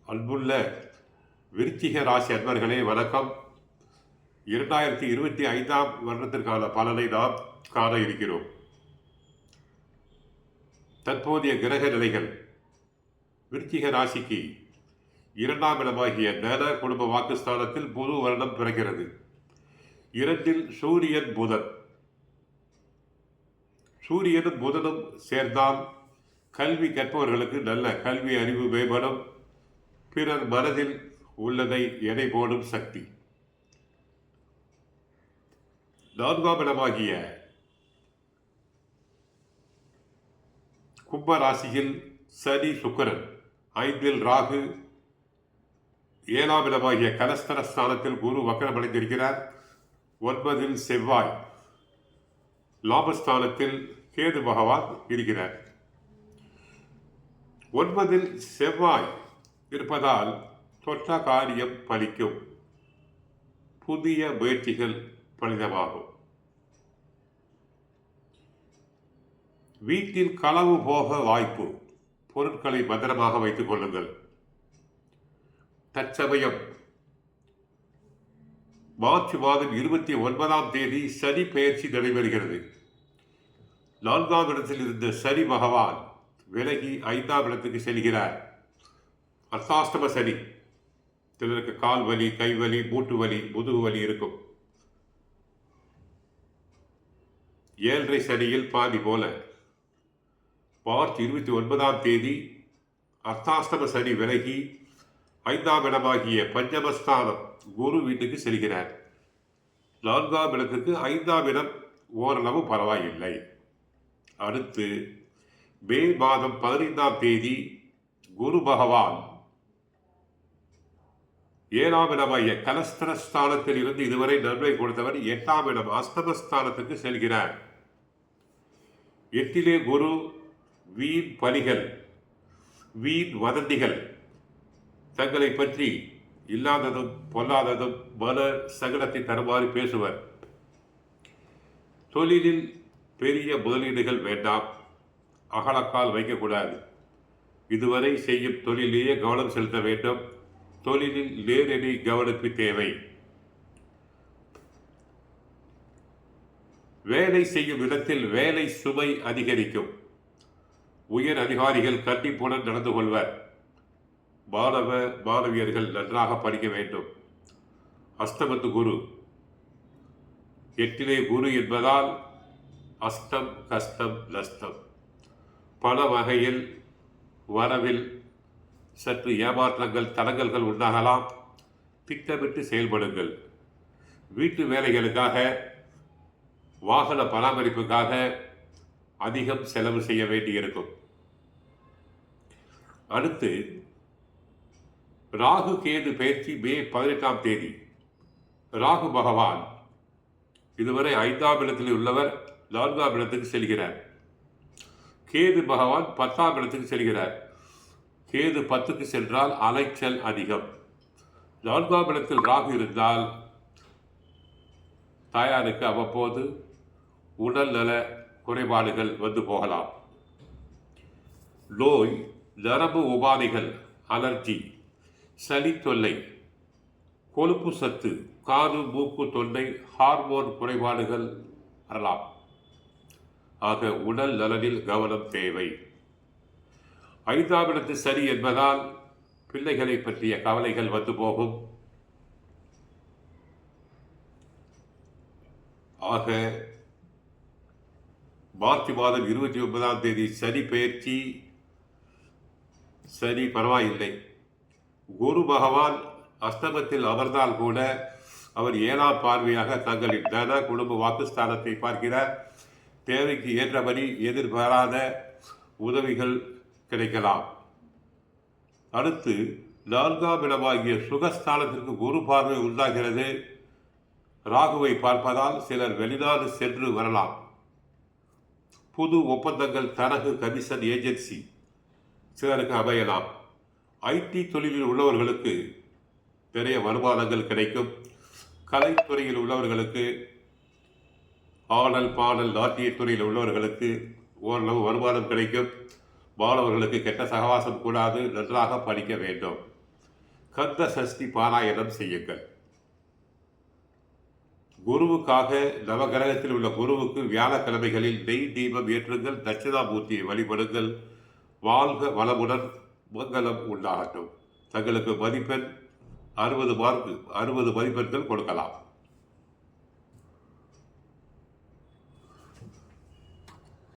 அன்புள்ள விருச்சிக ராசி அன்பர்களே வணக்கம். 2025ஆம் வருடத்திற்கான பலனை நாம் காண இருக்கிறோம். தற்போதைய கிரக நிலைகள் விருச்சிக ராசிக்கு 2ஆம் இடமாகிய தன குடும்ப வாக்குஸ்தானத்தில் புது வருடம் பிறக்கிறது. 2இல் சூரியன் புதன். சூரியனும் புதனும் சேர்ந்தால் கல்வி கற்பவர்களுக்கு நல்ல கல்வி அறிவு மேம்படும். பிறர் மனதில் உள்ளதை எடை போடும் சக்தி. 4ஆம் இடமாகிய கும்ப ராசியில் சனி சுக்கிரன், 5இல் ராகு, 7ஆம் இடமாகிய கலஸ்தரஸ்தானத்தில் குரு வக்கரமடைந்திருக்கிறார். 9இல் செவ்வாய், லாபஸ்தானத்தில் கேது பகவான் இருக்கிறார். 9இல் செவ்வாய் இருப்பதால் தொற்ற காரியம் பலிக்கும். புதிய முயற்சிகள் பலிதமாகும். வீட்டில் களவு போக வாய்ப்பு. பொருட்களை பத்திரமாக வைத்துக் கொள்ளுங்கள். தற்சமயம் மார்ச் மாதம் 29ஆம் தேதி சனி பெயர்ச்சி நடைபெறுகிறது. 4ஆம் இடத்தில் இருந்த சனி பகவான் விலகி 5ஆம் இடத்துக்கு செல்கிறார். அர்த்தாஷ்டம சனி. சிலருக்கு கால் வலி, கை வலி, மூட்டு வலி, முதுகு வலி இருக்கும். 7.5 சனியில் பாதி போல மார்ச் 29ஆம் தேதி அர்த்தாஷ்டம சனி விலகி 5ஆம் இடமாகிய பஞ்சமஸ்தானம் குரு வீட்டுக்கு செல்கிறார். 4ஆம் இடத்துக்கு 5ஆம் இடம் ஓரளவு பரவாயில்லை. அடுத்து மே மாதம் 15ஆம் தேதி குரு பகவான் 7ஆம் இடமாகிய கலஸ்தரஸ்தானத்தில் இருந்து இதுவரை நன்மை கொடுத்தவர் 8ஆம் இடம் அஸ்தமஸ்தானத்துக்கு செல்கிறார். 8இலே குரு வீண் பலிகள், வீண் வதந்திகள், தங்களை பற்றி இல்லாததும் பொல்லாததும் மன சங்கடத்தை தருமாறு பேசுவர். தொழிலில் பெரிய முதலீடுகள் வேண்டாம். அகலக்கால் வைக்கக்கூடாது. இதுவரை செய்யும் தொழிலேயே கவனம் செலுத்த வேண்டும். தொழிலில் நேரடி கவனிப்பு தேவை. வேலை செய்யும் இடத்தில் வேலை சுமை அதிகரிக்கும். உயர் அதிகாரிகள் கண்டிப்புடன் நடந்து கொள்வர். மாணவியர்கள் நன்றாக படிக்க வேண்டும். அஸ்தமத்து குரு. 8இலே குரு என்பதால் அஸ்தம், கஷ்டம், நஷ்டம். பல வகையில் வரவில் சற்று ஏமாற்றங்கள், தடங்கல்கள் உண்டாகலாம். திட்டமிட்டு செயல்படுங்கள். வீட்டு வேலைகளுக்காக, வாகன பராமரிப்புக்காக அதிகம் செலவு செய்ய வேண்டியிருக்கும். அடுத்து ராகு கேது பெயர்ச்சி மே 18ஆம் தேதி. ராகு பகவான் இதுவரை 5ஆம் இடத்தில் உள்ளவர் 4ஆம் இடத்துக்கு செல்கிறார். கேது பகவான் 10ஆம் இடத்துக்கு செல்கிறார். கேது 10க்கு சென்றால் அலைச்சல் அதிகம். 4ஆம் இடத்தில் ராகு இருந்தால் தாயாருக்கு அவ்வப்போது உடல் நல குறைபாடுகள் வந்து போகலாம். நோய், நரம்பு உபாதைகள், அலர்ஜி, சளி தொல்லை, கொழுப்பு சத்து, காது மூக்கு தொண்டை, ஹார்மோன் குறைபாடுகள் வரலாம். ஆக உடல் நலனில் கவனம் தேவை. 5ஆம் இடத்து சரி என்பதால் பிள்ளைகளை பற்றிய கவலைகள் வந்து போகும். ஆக மார்ச் மாதம் 29ஆம் தேதி சனி பெயர்ச்சி. சனி பரவாயில்லை. குரு பகவான் அஸ்தமத்தில் அமர்ந்தால் கூட அவர் 7ஆம் பார்வையாக தங்களின் தன குடும்ப வாக்குஸ்தானத்தை பார்க்கிறார். தேவைக்கு ஏற்றபடி எதிர்பாராத உதவிகள் கிடைக்கலாம். அடுத்து 4ஆம் இடமாகிய சுகஸ்தானத்திற்கு குரு பார்வை உண்டாகிறது. ராகுவை பார்ப்பதால் சிலர் வெளிநாடு சென்று வரலாம். புது ஒப்பந்தங்கள், தரகு, கமிஷன், ஏஜென்சி சிலருக்கு அமையலாம். ஐடி தொழிலில் உள்ளவர்களுக்கு நிறைய வருமானங்கள் கிடைக்கும். கலைத்துறையில் உள்ளவர்களுக்கு, ஆடல் பாடல் நாட்டியத்துறையில் உள்ளவர்களுக்கு ஓரளவு வருமானம் கிடைக்கும். மாணவர்களுக்கு கெட்ட சகவாசம் கூடாது, நன்றாக படிக்க வேண்டும். கந்த சஷ்டி பாராயணம் செய்யுங்கள். குருவுக்காக நவகிரகத்தில் உள்ள குருவுக்கு வியாழக்கிழமைகளில் நெய் தீபம் ஏற்றுங்கள். தட்சிணாமூர்த்தியை வழிபடுங்கள். வாழ்க வளமுடன், மங்களம் உண்டாகட்டும். தங்களுக்கு மதிப்பெண் 60 மதிப்பெண்கள் கொடுக்கலாம்.